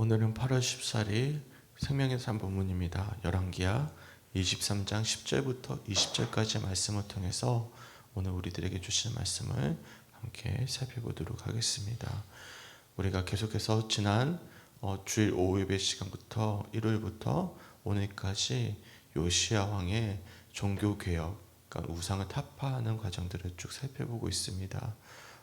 오늘은 8월 14일 생명의 삶 본문입니다. 열왕기하 23장 10절부터 20절까지의 말씀을 통해서 오늘 우리들에게 주신 말씀을 함께 살펴보도록 하겠습니다. 우리가 계속해서 지난 주일 오후 예배 시간부터 일요일부터 오늘까지 요시야 왕의 종교개혁, 그러니까 우상을 타파하는 과정들을 쭉 살펴보고 있습니다.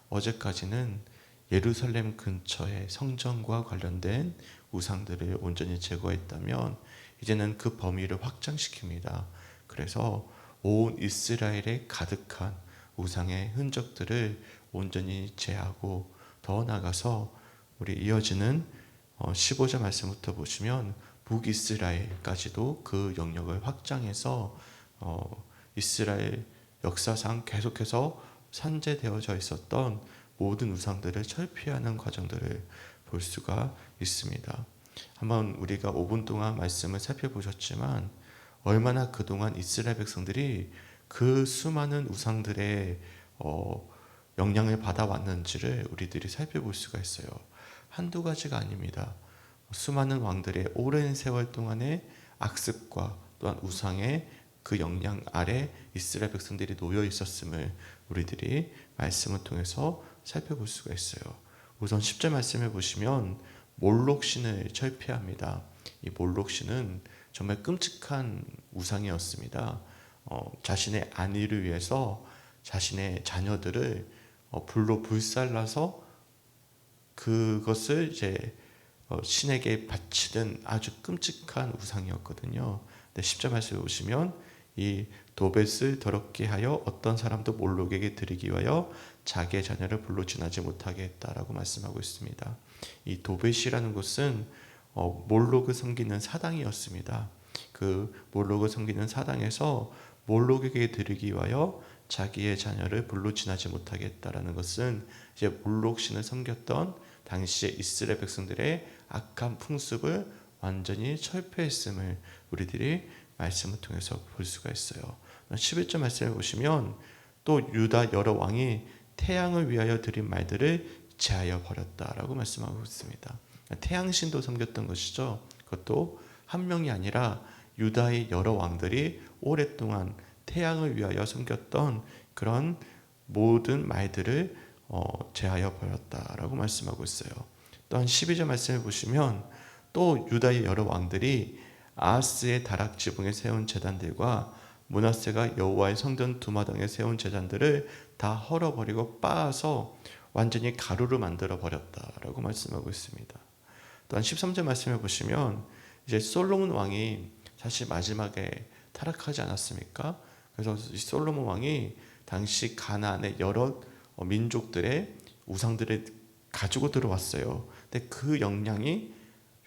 어제까지는 예루살렘 근처의 성전과 관련된 우상들을 온전히 제거했다면 이제는 그 범위를 확장시킵니다. 그래서 온 이스라엘에 가득한 우상의 흔적들을 온전히 제하고 더 나아가서 우리 이어지는 15절 말씀부터 보시면 북이스라엘까지도 그 영역을 확장해서 이스라엘 역사상 계속해서 산재되어져 있었던 모든 우상들을 철폐하는 과정들을 볼 수가 있습니다. 한번 우리가 5분 동안 말씀을 살펴보셨지만 얼마나 그동안 이스라엘 백성들이 그 수많은 우상들의 영향을 받아왔는지를 우리들이 살펴볼 수가 있어요. 한두 가지가 아닙니다. 수많은 왕들의 오랜 세월 동안의 악습과 또한 우상의 그 영향 아래 이스라엘 백성들이 놓여 있었음을 우리들이 말씀을 통해서 살펴볼 수가 있어요. 우선 10절 말씀을 보시면 몰록신을 철폐합니다. 이 몰록신은 정말 끔찍한 우상이었습니다. 자신의 안위를 위해서 자신의 자녀들을 불로 불살라서 그것을 이제 신에게 바치던 아주 끔찍한 우상이었거든요. 10절 말씀을 보시면 이 도벳을 더럽게 하여 어떤 사람도 몰록에게 드리기 위하여 자기의 자녀를 불로 지나지 못하게 했다라고 말씀하고 있습니다. 이 도벳이라는 곳은 몰록을 섬기는 사당이었습니다. 그 몰록을 섬기는 사당에서 몰록에게 드리기 위하여 자기의 자녀를 불로 지나지 못하게 했다라는 것은 이제 몰록신을 섬겼던 당시의 이스라엘 백성들의 악한 풍습을 완전히 철폐했음을 우리들이 말씀을 통해서 볼 수가 있어요. 11절 말씀을 보시면 또 유다 여러 왕이 태양을 위하여 드린 말들을 제하여 버렸다라고 말씀하고 있습니다. 태양신도 섬겼던 것이죠. 그것도 한 명이 아니라 유다의 여러 왕들이 오랫동안 태양을 위하여 섬겼던 그런 모든 말들을 제하여 버렸다라고 말씀하고 있어요. 또한 12절 말씀을 보시면 또 유다의 여러 왕들이 아하스의 다락 지붕에 세운 제단들과 므낫세가 여호와의 성전 두마당에 세운 제단들을 다 헐어버리고 빻아서 완전히 가루로 만들어 버렸다라고 말씀하고 있습니다. 또한 13절 말씀을 보시면 이제 솔로몬 왕이 사실 마지막에 타락하지 않았습니까? 그래서 이 솔로몬 왕이 당시 가나안의 여러 민족들의 우상들을 가지고 들어왔어요. 근데 그 영향이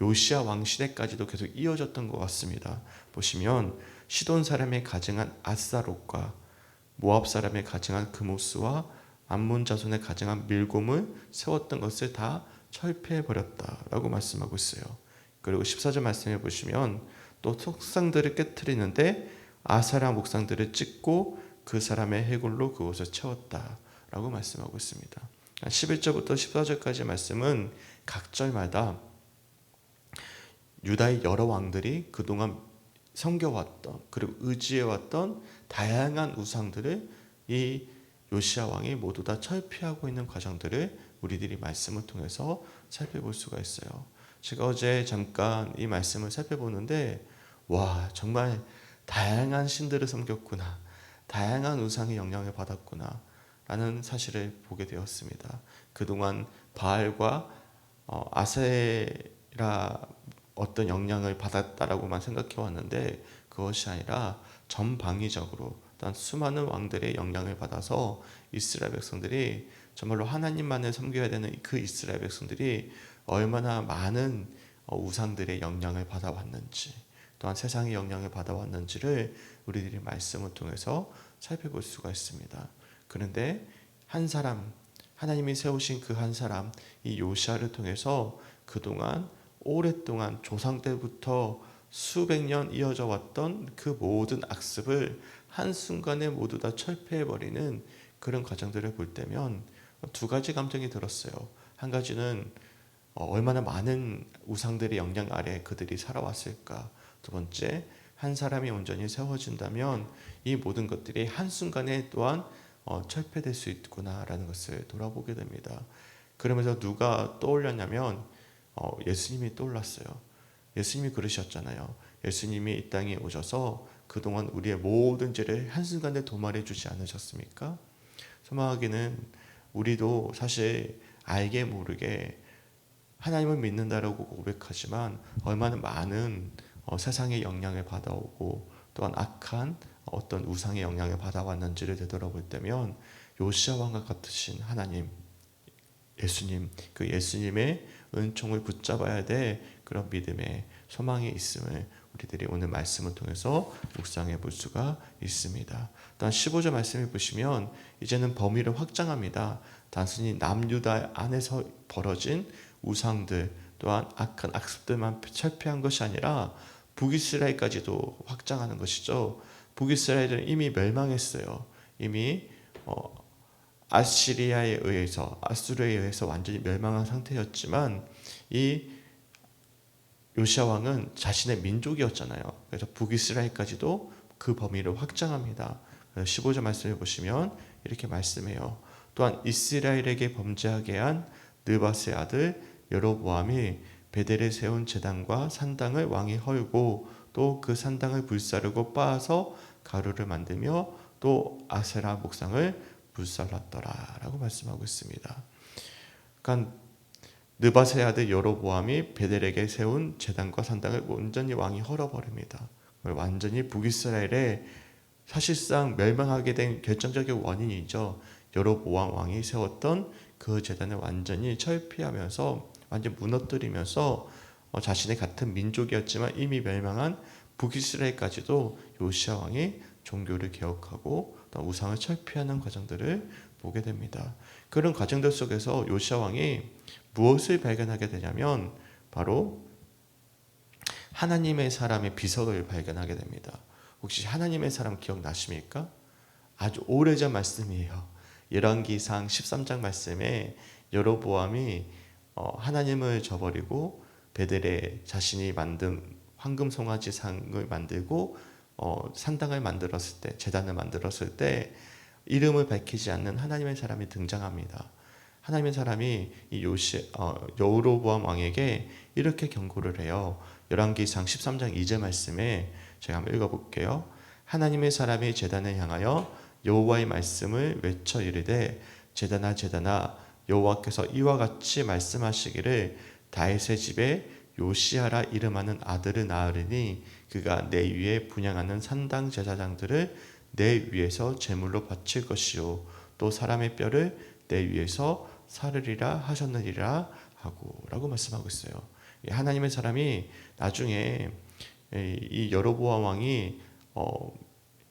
요시야 왕 시대까지도 계속 이어졌던 것 같습니다. 보시면 시돈 사람의 가증한 아스타롯과 모압 사람의 가증한 그모스와 암몬 자손의 가증한 밀곰을 세웠던 것을 다 철폐해 버렸다라고 말씀하고 있어요. 그리고 14절 말씀해 보시면 또 속상들을 깨트리는데 아사라 목상들을 찢고 그 사람의 해골로 그곳을 채웠다라고 말씀하고 있습니다. 11절부터 14절까지 말씀은 각 절마다 유다의 여러 왕들이 그동안 섬겨왔던 그리고 의지해왔던 다양한 우상들을 이 요시야 왕이 모두 다 철폐하고 있는 과정들을 우리들이 말씀을 통해서 살펴볼 수가 있어요. 제가 어제 잠깐 이 말씀을 살펴보는데 와, 정말 다양한 신들을 섬겼구나, 다양한 우상의 영향을 받았구나 라는 사실을 보게 되었습니다. 그동안 바알과 아세라 어떤 영향을 받았다라고만 생각해 왔는데 그것이 아니라 전방위적으로 또한 수많은 왕들의 영향을 받아서 이스라엘 백성들이 정말로 하나님만을 섬겨야 되는 그 이스라엘 백성들이 얼마나 많은 우상들의 영향을 받아왔는지, 또한 세상의 영향을 받아왔는지를 우리들이 말씀을 통해서 살펴볼 수가 있습니다. 그런데 한 사람, 하나님이 세우신 그 한 사람, 이 요시야를 통해서 그동안 오랫동안 조상 때부터 수백 년 이어져 왔던 그 모든 악습을 한순간에 모두 다 철폐해버리는 그런 과정들을 볼 때면 두 가지 감정이 들었어요. 한 가지는 얼마나 많은 우상들의 영향 아래 그들이 살아왔을까. 두 번째, 한 사람이 온전히 세워진다면 이 모든 것들이 한순간에 또한 철폐될 수 있구나라는 것을 돌아보게 됩니다. 그러면서 누가 떠올렸냐면 예수님이 떠올랐어요. 예수님이 그러셨잖아요. 예수님이 이 땅에 오셔서 그동안 우리의 모든 죄를 한순간에 도말해 주지 않으셨습니까? 소망하기는 우리도 사실 알게 모르게 하나님을 믿는다라고 고백하지만 얼마나 많은 세상의 영향을 받아오고 또한 악한 어떤 우상의 영향을 받아왔는지를 되돌아볼 때면 요시야 왕과 같으신 하나님, 예수님, 그 예수님의 은총을 붙잡아야 될 그런 믿음의 소망이 있음을 우리들이 오늘 말씀을 통해서 묵상해 볼 수가 있습니다. 또한 15절 말씀을 보시면 이제는 범위를 확장합니다. 단순히 남유다 안에서 벌어진 우상들 또한 악한 악습들만 철폐한 것이 아니라 북이스라엘까지도 확장하는 것이죠. 북이스라엘은 이미 멸망했어요. 이미 아시리아에 의해서 아수르에 의해서 완전히 멸망한 상태였지만 이 요시야 왕은 자신의 민족이었잖아요. 그래서 북이스라엘까지도 그 범위를 확장합니다. 15절 말씀을 보시면 이렇게 말씀해요. 또한 이스라엘에게 범죄하게 한 느밧의 아들 여로보암이 베델에 세운 제단과 산당을 왕이 헐고 또 그 산당을 불사르고 빻아서 가루를 만들며 또 아세라 목상을 불살랐더라라고 말씀하고 있습니다. 그러니까 느밧의 아들 여로보암이 베델에게 세운 제단과 산당을 온전히 왕이 헐어버립니다. 완전히 북이스라엘에 사실상 멸망하게 된 결정적인 원인이죠. 여로보암 왕이 세웠던 그 제단을 완전히 철폐하면서 완전 무너뜨리면서 자신의 같은 민족이었지만 이미 멸망한 북이스라엘까지도 요시야 왕이 종교를 개혁하고 또 우상을 철폐하는 과정들을 보게 됩니다. 그런 과정들 속에서 요시야 왕이 무엇을 발견하게 되냐면 바로 하나님의 사람의 비석을 발견하게 됩니다. 혹시 하나님의 사람 기억나십니까? 아주 오래전 말씀이에요. 열왕기상 13장 말씀에 여로보암이 하나님을 저버리고 베델에 자신이 만든 황금 송아지 상을 만들고 산당을 만들었을 때, 제단을 만들었을 때 이름을 밝히지 않는 하나님의 사람이 등장합니다. 하나님의 사람이 이 여로보암 왕에게 이렇게 경고를 해요. 열왕기상 13장 2절 말씀에 제가 한번 읽어볼게요. 하나님의 사람이 제단을 향하여 여호와의 말씀을 외쳐 이르되 제단아 제단아 여호와께서 이와 같이 말씀하시기를 다윗의 집에 요시야라 이름하는 아들을 낳으리니 그가 내 위에 분향하는 산당 제사장들을 내 위에서 제물로 바칠 것이요 또 사람의 뼈를 내 위에서 사르리라 하셨느니라 하고 라고 말씀하고 있어요. 하나님의 사람이 나중에 이 여로보암 왕이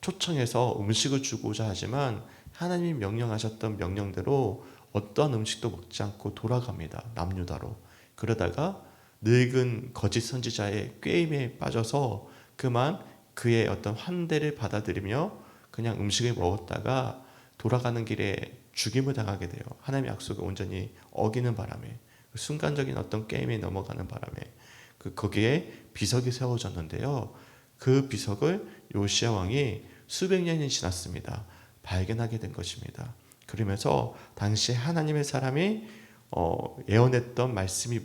초청해서 음식을 주고자 하지만 하나님이 명령하셨던 명령대로 어떠한 음식도 먹지 않고 돌아갑니다. 남유다로. 그러다가 늙은 거짓 선지자의 꾀임에 빠져서 그만 그의 어떤 환대를 받아들이며 그냥 음식을 먹었다가 돌아가는 길에 죽임을 당하게 돼요. 하나님의 약속을 온전히 어기는 바람에 순간적인 어떤 게임에 넘어가는 바람에 거기에 비석이 세워졌는데요. 그 비석을 요시야 왕이 수백 년이 지났습니다. 발견하게 된 것입니다. 그러면서 당시 하나님의 사람이 예언했던 말씀이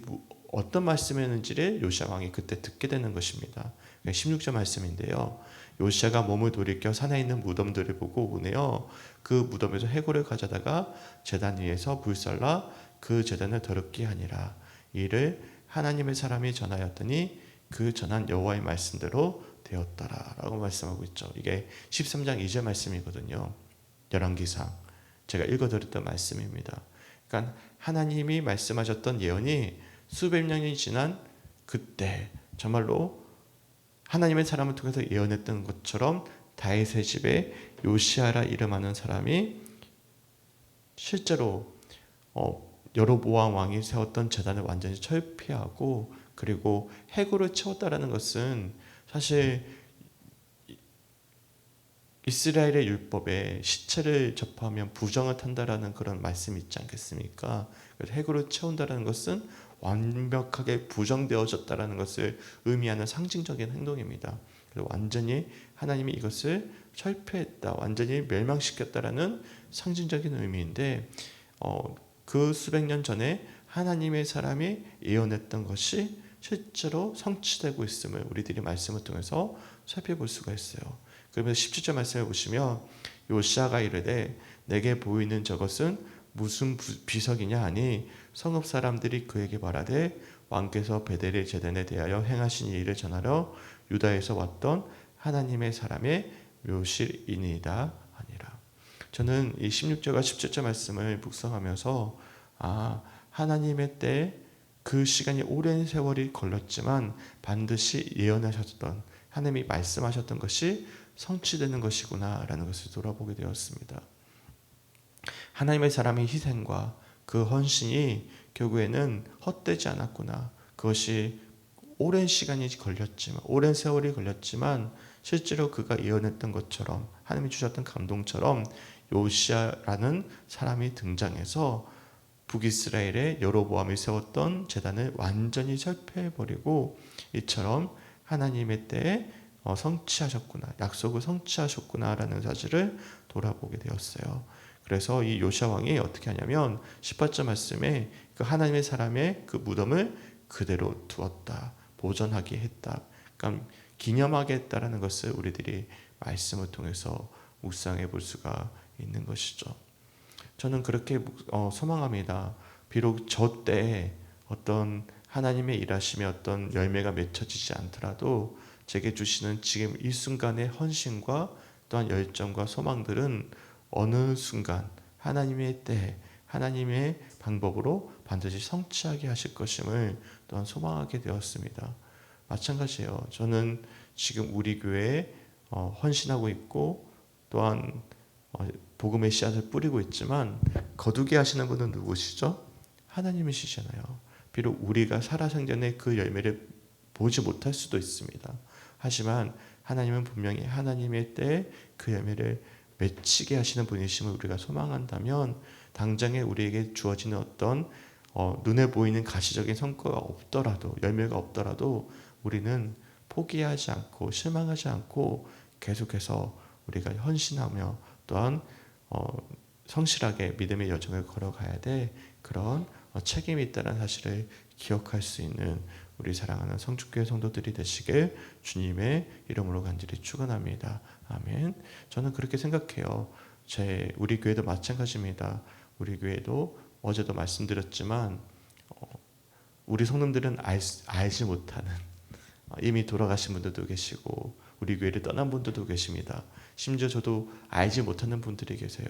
어떤 말씀이었는지를 요시야 왕이 그때 듣게 되는 것입니다. 16절 말씀인데요. 요시야가 몸을 돌이켜 산에 있는 무덤들을 보고 오네요. 그 무덤에서 해골을 가져다가 제단 위에서 불살라 그 제단을 더럽게 하니라. 이를 하나님의 사람이 전하였더니 그 전한 여호와의 말씀대로 되었더라라고 말씀하고 있죠. 이게 13장 2절 말씀이거든요. 열왕기상 제가 읽어드렸던 말씀입니다. 그러니까 하나님이 말씀하셨던 예언이 수백 년이 지난 그때 정말로 하나님의 사람을 통해서 예언했던 것처럼 다윗의 집에 요시야라 이름하는 사람이 실제로 여로보암 왕이 세웠던 제단을 완전히 철폐하고 그리고 해골을 채웠다라는 것은 사실 이스라엘의 율법에 시체를 접하면 부정을 탄다라는 그런 말씀이 있지 않겠습니까? 그래서 핵으로 채운다라는 것은 완벽하게 부정되어졌다라는 것을 의미하는 상징적인 행동입니다. 그래서 완전히 하나님이 이것을 철폐했다, 완전히 멸망시켰다라는 상징적인 의미인데, 그 수백 년 전에 하나님의 사람이 예언했던 것이 실제로 성취되고 있음을 우리들이 말씀을 통해서 살펴볼 수가 있어요. 그러면서 17절 말씀을 보시면 요시아가 이르되 내게 보이는 저것은 무슨 비석이냐 하니 성읍 사람들이 그에게 말하되 왕께서 베델의 제단에 대하여 행하신 이 일을 전하러 유다에서 왔던 하나님의 사람의 묘실이니이다 하니라. 저는 이 16절과 17절 말씀을 묵상하면서 하나님의 때에 그 시간이 오랜 세월이 걸렸지만 반드시 예언하셨던, 하나님이 말씀하셨던 것이 성취되는 것이구나 라는 것을 돌아보게 되었습니다. 하나님의 사람의 희생과 그 헌신이 결국에는 헛되지 않았구나. 그것이 오랜 시간이 걸렸지만, 오랜 세월이 걸렸지만 실제로 그가 예언했던 것처럼, 하나님이 주셨던 감동처럼 요시아라는 사람이 등장해서 북이스라엘의 여로보암이 세웠던 제단을 완전히 철폐해버리고 이처럼 하나님의 때에 성취하셨구나, 약속을 성취하셨구나 라는 사실을 돌아보게 되었어요. 그래서 이 요시아 왕이 어떻게 하냐면 18절 말씀에 그 하나님의 사람의 그 무덤을 그대로 두었다, 보존하게 했다, 그러니까 기념하게 했다라는 것을 우리들이 말씀을 통해서 묵상해 볼 수가 있는 것이죠. 저는 그렇게 소망합니다. 비록 저 때에 어떤 하나님의 일하심에 어떤 열매가 맺혀지지 않더라도 제게 주시는 지금 이 순간의 헌신과 또한 열정과 소망들은 어느 순간 하나님의 때, 하나님의 방법으로 반드시 성취하게 하실 것임을 또한 소망하게 되었습니다. 마찬가지예요. 저는 지금 우리 교회에 헌신하고 있고 또한 복음의 씨앗을 뿌리고 있지만 거두게 하시는 분은 누구시죠? 하나님이시잖아요. 비록 우리가 살아생전에 그 열매를 보지 못할 수도 있습니다. 하지만 하나님은 분명히 하나님의 때에 그 열매를 맺히게 하시는 분이심을 우리가 소망한다면 당장에 우리에게 주어지는 어떤 눈에 보이는 가시적인 성과가 없더라도, 열매가 없더라도 우리는 포기하지 않고 실망하지 않고 계속해서 우리가 헌신하며 또한 성실하게 믿음의 여정을 걸어가야 돼, 그런 책임이 있다는 사실을 기억할 수 있는 우리 사랑하는 성축교회 성도들이 되시길 주님의 이름으로 간절히 축원합니다. 아멘. 저는 그렇게 생각해요. 우리 교회도 마찬가지입니다. 우리 교회도 어제도 말씀드렸지만 우리 성도들은 알지 못하는, 이미 돌아가신 분들도 계시고 우리 교회를 떠난 분들도 계십니다. 심지어 저도 알지 못하는 분들이 계세요.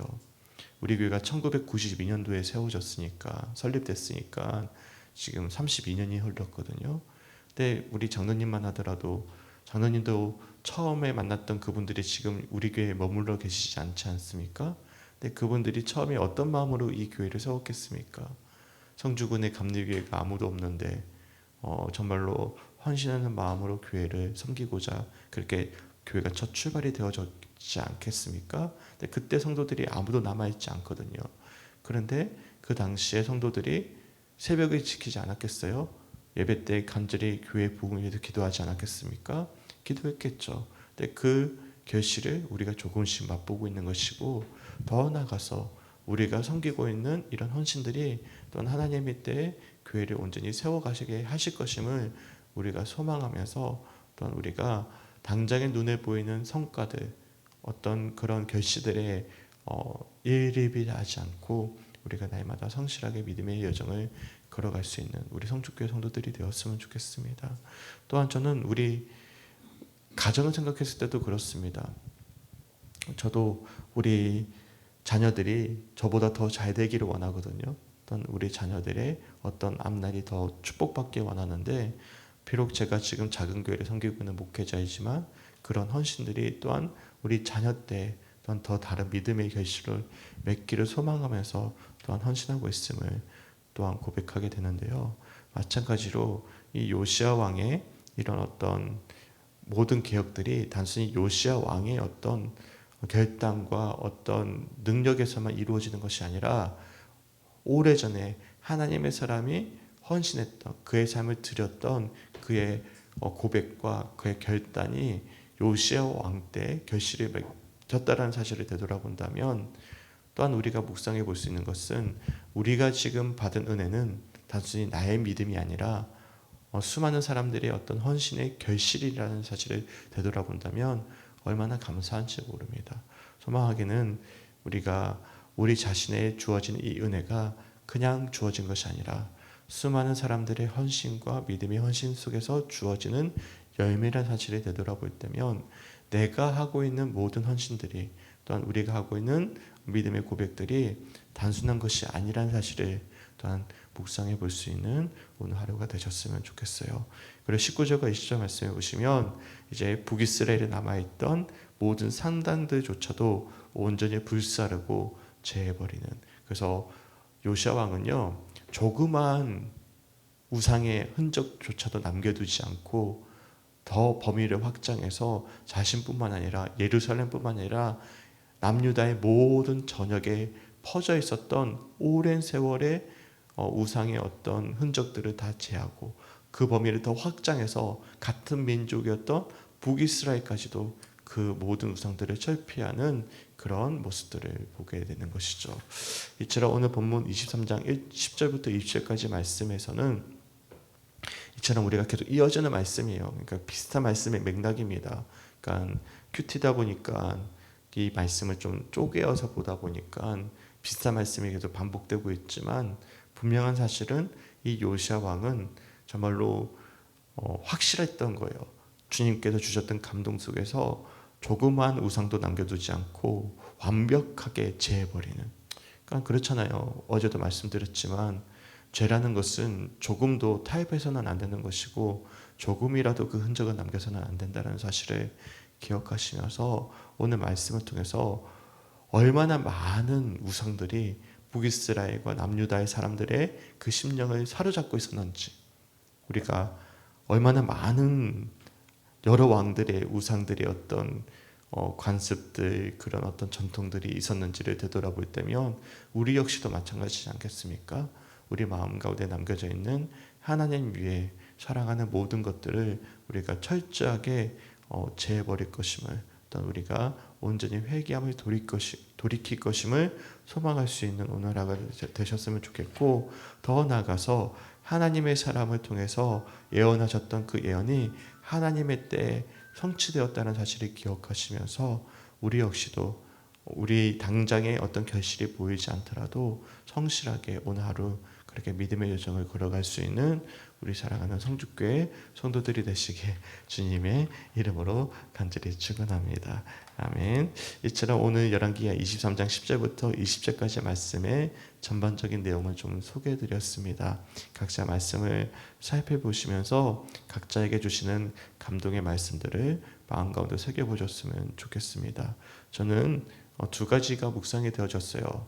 우리 교회가 1992년도에 세워졌으니까, 설립됐으니까 지금 32년이 흘렀거든요. 근데 우리 장로님만 하더라도 장로님도 처음에 만났던 그분들이 지금 우리 교회에 머물러 계시지 않지 않습니까? 근데 그분들이 처음에 어떤 마음으로 이 교회를 세웠겠습니까? 성주군의 감리교회가 아무도 없는데 정말로 헌신하는 마음으로 교회를 섬기고자 그렇게 교회가 첫 출발이 되어졌지 않겠습니까? 근데 그때 성도들이 아무도 남아있지 않거든요. 그런데 그 당시에 성도들이 새벽을 지키지 않았겠어요? 예배 때 간절히 교회 복음을 위해서 기도하지 않았겠습니까? 기도했겠죠. 근데 그 결실을 우리가 조금씩 맛보고 있는 것이고, 더 나아가서 우리가 섬기고 있는 이런 헌신들이 또한 하나님의 때에 교회를 온전히 세워가시게 하실 것임을 우리가 소망하면서, 또한 우리가 당장의 눈에 보이는 성과들, 어떤 그런 결실들에 일일이 하지 않고 우리가 날마다 성실하게 믿음의 여정을 걸어갈 수 있는 우리 성축교회 성도들이 되었으면 좋겠습니다. 또한 저는 우리 가정을 생각했을 때도 그렇습니다. 저도 우리 자녀들이 저보다 더 잘 되기를 원하거든요. 어떤 우리 자녀들의 어떤 앞날이 더 축복받길 원하는데, 비록 제가 지금 작은 교회를 섬기고 있는 목회자이지만 그런 헌신들이 또한 우리 자녀 때 또한 더 다른 믿음의 결실을 맺기를 소망하면서 또한 헌신하고 있음을 또한 고백하게 되는데요. 마찬가지로 이 요시아 왕의 이런 어떤 모든 개혁들이 단순히 요시아 왕의 어떤 결단과 어떤 능력에서만 이루어지는 것이 아니라 오래전에 하나님의 사람이 헌신했던 그의 삶을 드렸던 그의 고백과 그의 결단이 요시야 왕 때 결실이 맺혔다라는 사실을 되돌아본다면, 또한 우리가 묵상해 볼 수 있는 것은 우리가 지금 받은 은혜는 단순히 나의 믿음이 아니라 수많은 사람들의 어떤 헌신의 결실이라는 사실을 되돌아본다면 얼마나 감사한지 모릅니다. 소망하기는 우리가 우리 자신에 주어진 이 은혜가 그냥 주어진 것이 아니라 수많은 사람들의 헌신과 믿음의 헌신 속에서 주어지는 열매라는 사실을 되돌아볼 때면 내가 하고 있는 모든 헌신들이, 또한 우리가 하고 있는 믿음의 고백들이 단순한 것이 아니라는 사실을 또한 묵상해 볼 수 있는 오늘 하루가 되셨으면 좋겠어요. 그리고 19절과 20절 말씀해 보시면 이제 북이스라엘에 남아있던 모든 산당들조차도 온전히 불사르고 제해버리는, 그래서 요시야 왕은요 조그만 우상의 흔적조차도 남겨두지 않고 더 범위를 확장해서 자신뿐만 아니라 예루살렘뿐만 아니라 남유다의 모든 전역에 퍼져 있었던 오랜 세월의 우상의 어떤 흔적들을 다 제하고 그 범위를 더 확장해서 같은 민족이었던 북이스라엘까지도 그 모든 우상들을 철폐하는 그런 모습들을 보게 되는 것이죠. 이처럼 오늘 본문 23장 10절부터 20절까지 말씀에서는 이처럼 우리가 계속 이어지는 말씀이에요. 그러니까 비슷한 말씀의 맥락입니다. 그러니까 큐티다 보니까 이 말씀을 좀 쪼개어서 보다 보니까 비슷한 말씀이 계속 반복되고 있지만, 분명한 사실은 이 요시야 왕은 정말로 확실했던 거예요. 주님께서 주셨던 감동 속에서 조그마한 우상도 남겨두지 않고 완벽하게 제해버리는. 그러니까 그렇잖아요. 어제도 말씀드렸지만 죄라는 것은 조금도 타협해서는 안 되는 것이고 조금이라도 그 흔적을 남겨서는 안 된다는 사실을 기억하시면서 오늘 말씀을 통해서 얼마나 많은 우상들이 북이스라엘과 남유다의 사람들의 그 심령을 사로잡고 있었는지, 우리가 얼마나 많은 여러 왕들의 우상들의 어떤 관습들, 그런 어떤 전통들이 있었는지를 되돌아볼 때면 우리 역시도 마찬가지지 않겠습니까? 우리 마음 가운데 남겨져 있는 하나님 위에 사랑하는 모든 것들을 우리가 철저하게 제해버릴 것임을, 또한 우리가 온전히 회개함을 돌이킬 것임을 소망할 수 있는 오늘 하루가 되셨으면 좋겠고, 더 나아가서 하나님의 사람을 통해서 예언하셨던 그 예언이 하나님의 때에 성취되었다는 사실을 기억하시면서 우리 역시도 우리 당장의 어떤 결실이 보이지 않더라도 성실하게 오늘 하루 그렇게 믿음의 여정을 걸어갈 수 있는 우리 사랑하는 성주교회 성도들이 되시게 주님의 이름으로 간절히 축원합니다. 아멘. 이처럼 오늘 열왕기하 23장 10절부터 20절까지 말씀의 전반적인 내용을 좀 소개해 드렸습니다. 각자 말씀을 살펴보시면서 각자에게 주시는 감동의 말씀들을 마음 가운데 새겨보셨으면 좋겠습니다. 저는 두 가지가 묵상이 되어졌어요.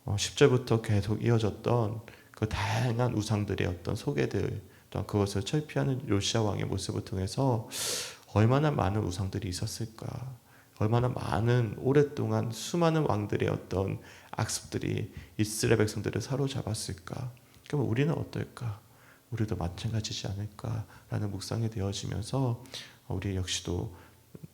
10절부터 계속 이어졌던 그 다양한 우상들의 어떤 소개들, 또한 그것을 철폐하는 요시야 왕의 모습을 통해서 얼마나 많은 우상들이 있었을까, 얼마나 많은 오랫동안 수많은 왕들의 어떤 악습들이 이스라엘 백성들을 사로잡았을까. 그럼 우리는 어떨까? 우리도 마찬가지지 않을까라는 묵상이 되어지면서 우리 역시도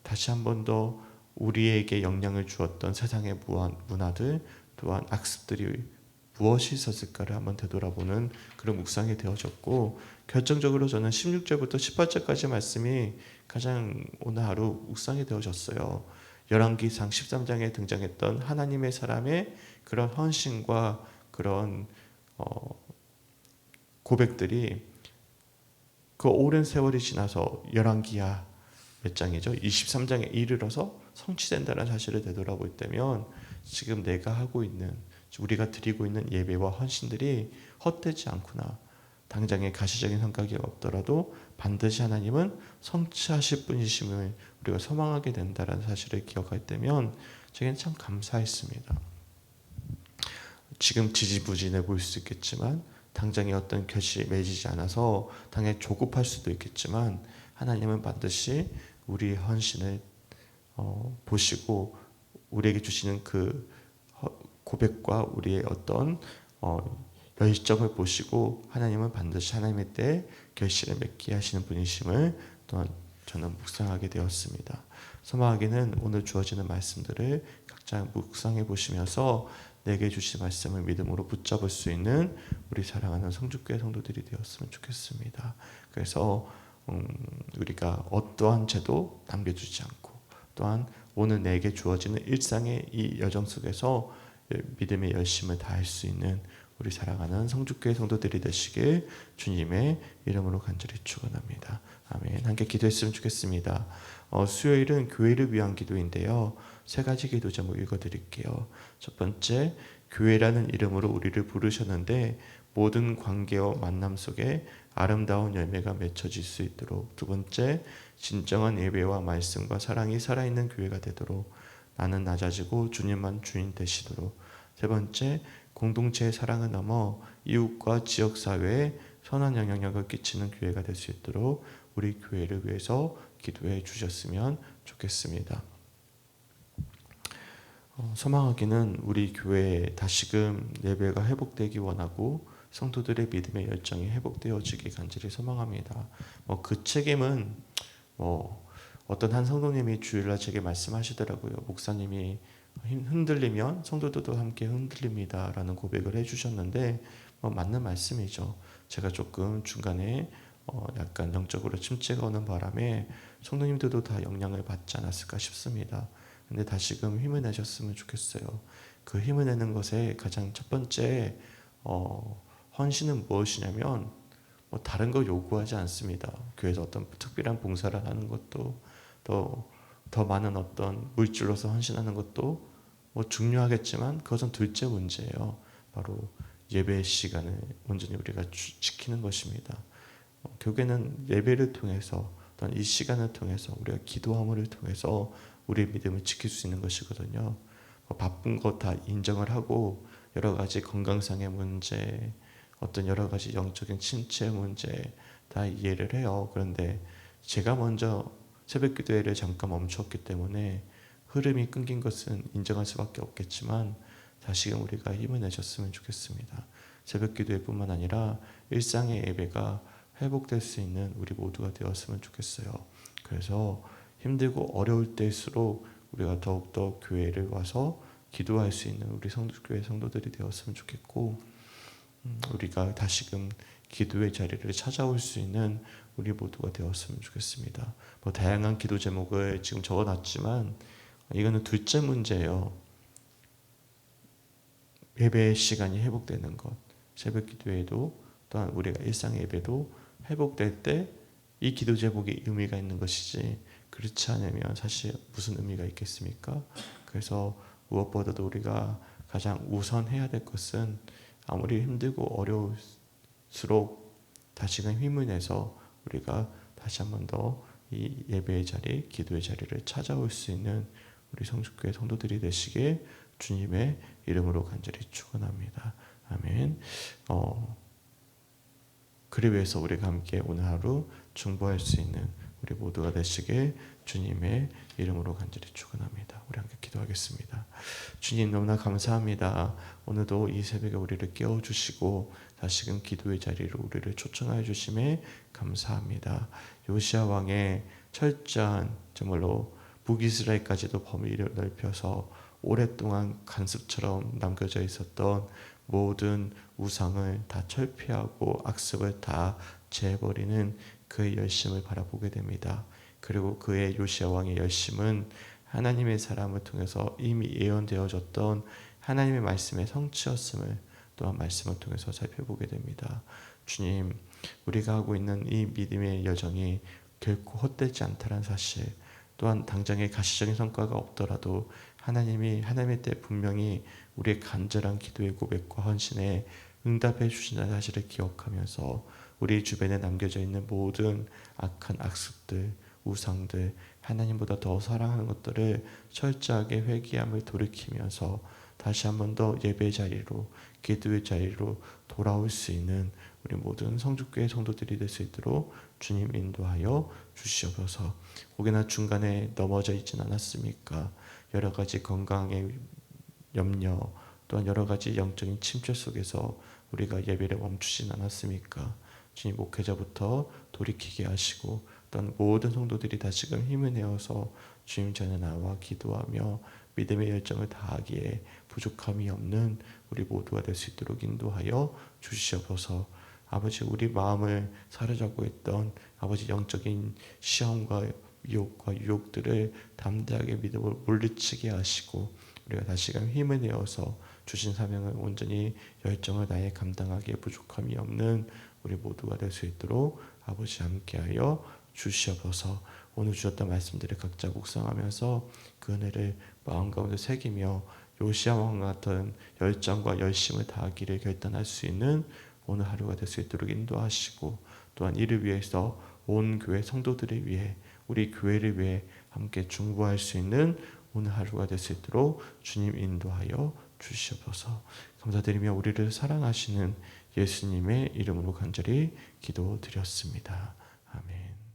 다시 한 번 더 우리에게 영향을 주었던 세상의 문화들, 또한 악습들이 무엇이 있었을까를 한번 되돌아보는 그런 묵상이 되어졌고, 결정적으로 저는 16절부터 18절까지 말씀이 가장 오늘 하루 묵상이 되어졌어요. 열왕기상 13장에 등장했던 하나님의 사람의 그런 헌신과 그런 고백들이 그 오랜 세월이 지나서 열왕기하 몇 장이죠? 23장에 이르러서 성취된다는 사실을 되돌아볼 때면 지금 내가 하고 있는, 우리가 드리고 있는 예배와 헌신들이 헛되지 않구나. 당장의 가시적인 성격이 없더라도 반드시 하나님은 성취하실 분이심을 우리가 소망하게 된다는 사실을 기억할 때면 저에겐 참 감사했습니다. 지금 지지부진해 보일 수 있겠지만, 당장의 어떤 결실이 맺히지 않아서 당연히 조급할 수도 있겠지만, 하나님은 반드시 우리의 헌신을 보시고 우리에게 주시는 그 고백과 우리의 어떤 열정을 보시고 하나님은 반드시 하나님의 때에 결실을 맺게 하시는 분이심을 또한 저는 묵상하게 되었습니다. 소망하기는 오늘 주어지는 말씀들을 각자 묵상해 보시면서 내게 주신 말씀을 믿음으로 붙잡을 수 있는 우리 사랑하는 성주교회 성도들이 되었으면 좋겠습니다. 그래서 우리가 어떠한 죄도 남겨주지 않고 또한 오늘 내게 주어지는 일상의 이 여정 속에서 믿음의 열심을 다할 수 있는 우리 사랑하는 성주교회 성도들이 되시길 주님의 이름으로 간절히 축원합니다. 아멘. 함께 기도했으면 좋겠습니다. 수요일은 교회를 위한 기도인데요. 세 가지 기도 제목 읽어드릴게요. 첫 번째, 교회라는 이름으로 우리를 부르셨는데 모든 관계와 만남 속에 아름다운 열매가 맺혀질 수 있도록. 두 번째, 진정한 예배와 말씀과 사랑이 살아있는 교회가 되도록 나는 낮아지고 주님만 주인 되시도록. 세 번째, 공동체의 사랑을 넘어 이웃과 지역사회에 선한 영향력을 끼치는 교회가 될 수 있도록 우리 교회를 위해서 기도해 주셨으면 좋겠습니다. 소망하기는 우리 교회에 다시금 예배가 회복되기 원하고 성도들의 믿음의 열정이 회복되어지기 간절히 소망합니다. 그 책임은 어떤 한 성도님이 주일날 제게 말씀하시더라고요. 목사님이 흔들리면 성도들도 함께 흔들립니다 라는 고백을 해주셨는데 맞는 말씀이죠. 제가 조금 중간에 약간 영적으로 침체가 오는 바람에 성도님들도 다 영향을 받지 않았을까 싶습니다. 근데 다시금 힘을 내셨으면 좋겠어요. 그 힘을 내는 것에 가장 첫 번째 헌신은 무엇이냐면 다른 거 요구하지 않습니다. 교회에서 어떤 특별한 봉사를 하는 것도 더 많은 어떤 물질로서 헌신하는 것도 중요하겠지만 그것은 둘째 문제예요. 바로 예배 시간을 온전히 우리가 지키는 것입니다. 교회는 예배를 통해서 또한 이 시간을 통해서 우리가 기도함을 통해서 우리의 믿음을 지킬 수 있는 것이거든요. 바쁜 거 다 인정을 하고 여러 가지 건강상의 문제, 어떤 여러 가지 영적인 침체 문제 다 이해를 해요. 그런데 제가 먼저 새벽 기도회를 잠깐 멈췄기 때문에 흐름이 끊긴 것은 인정할 수밖에 없겠지만 다시금 우리가 힘을 내셨으면 좋겠습니다. 새벽 기도회뿐만 아니라 일상의 예배가 회복될 수 있는 우리 모두가 되었으면 좋겠어요. 그래서 힘들고 어려울 때일수록 우리가 더욱더 교회를 와서 기도할 수 있는 우리 성도교회 성도들이 되었으면 좋겠고 우리가 다시금 기도의 자리를 찾아올 수 있는 우리 모두가 되었으면 좋겠습니다. 다양한 기도 제목을 지금 적어놨지만 이거는 둘째 문제예요. 예배의 시간이 회복되는 것. 새벽 기도에도 또한 우리가 일상의 예배도 회복될 때 이 기도 제목이 의미가 있는 것이지 그렇지 않으면 사실 무슨 의미가 있겠습니까? 그래서 무엇보다도 우리가 가장 우선해야 될 것은 아무리 힘들고 어려울수록 다시금 힘을 내서 우리가 다시 한 번 더 이 예배의 자리, 기도의 자리를 찾아올 수 있는 우리 성주교회 성도들이 되시길 주님의 이름으로 간절히 축원합니다. 아멘. 그리 위해서 우리가 함께 오늘 하루 중보할 수 있는 우리 모두가 되시길 주님의 이름으로 간절히 축원합니다. 우리 함께 기도하겠습니다. 주님 너무나 감사합니다. 오늘도 이 새벽에 우리를 깨워주시고 다시금 기도의 자리로 우리를 초청하여 주심에 감사합니다. 요시야 왕의 철저한 정말로 북이스라엘까지도 범위를 넓혀서 오랫동안 간습처럼 남겨져 있었던 모든 우상을 다 철폐하고 악습을 다 제해버리는 그의 열심을 바라보게 됩니다. 그리고 그의 요시야 왕의 열심은 하나님의 사람을 통해서 이미 예언되어졌던 하나님의 말씀의 성취였음을 또한 말씀을 통해서 살펴보게 됩니다. 주님, 우리가 하고 있는 이 믿음의 여정이 결코 헛되지 않다는 사실, 또한 당장의 가시적인 성과가 없더라도 하나님이 하나님의 때 분명히 우리의 간절한 기도의 고백과 헌신에 응답해 주신다는 사실을 기억하면서 우리 주변에 남겨져 있는 모든 악한 악습들, 우상들, 하나님보다 더 사랑하는 것들을 철저하게 회개함을 돌이키면서 다시 한 번 더 예배 자리로, 기도의 자리로 돌아올 수 있는 우리 모든 성주교회 성도들이 될 수 있도록 주님 인도하여 주시옵소서. 혹여나 중간에 넘어져 있진 않았습니까? 여러 가지 건강의 염려 또한 여러 가지 영적인 침체 속에서 우리가 예배를 멈추진 않았습니까? 주님 목회자부터 돌이키게 하시고 또한 모든 성도들이 다시금 힘을 내어서 주님 전에 나와 기도하며 믿음의 열정을 다하기에 부족함이 없는 우리 모두가 될 수 있도록 인도하여 주시옵소서. 아버지 우리 마음을 사로잡고 있던 아버지 영적인 시험과 미혹과 유혹들을 담대하게 믿음으로 물리치게 하시고 우리가 다시금 힘을 내어서 주신 사명을 온전히 열정을 다해 감당하기에 부족함이 없는 우리 모두가 될 수 있도록 아버지 함께하여 주시옵소서. 오늘 주셨던 말씀들을 각자 묵상하면서 그 은혜를 마음 가운데 새기며 요시야 왕 같은 열정과 열심을 다하기를 결단할 수 있는 오늘 하루가 될 수 있도록 인도하시고 또한 이를 위해서 온 교회 성도들을 위해 우리 교회를 위해 함께 중보할 수 있는 오늘 하루가 될 수 있도록 주님 인도하여 주시옵소서. 감사드리며 우리를 사랑하시는 예수님의 이름으로 간절히 기도드렸습니다. 아멘.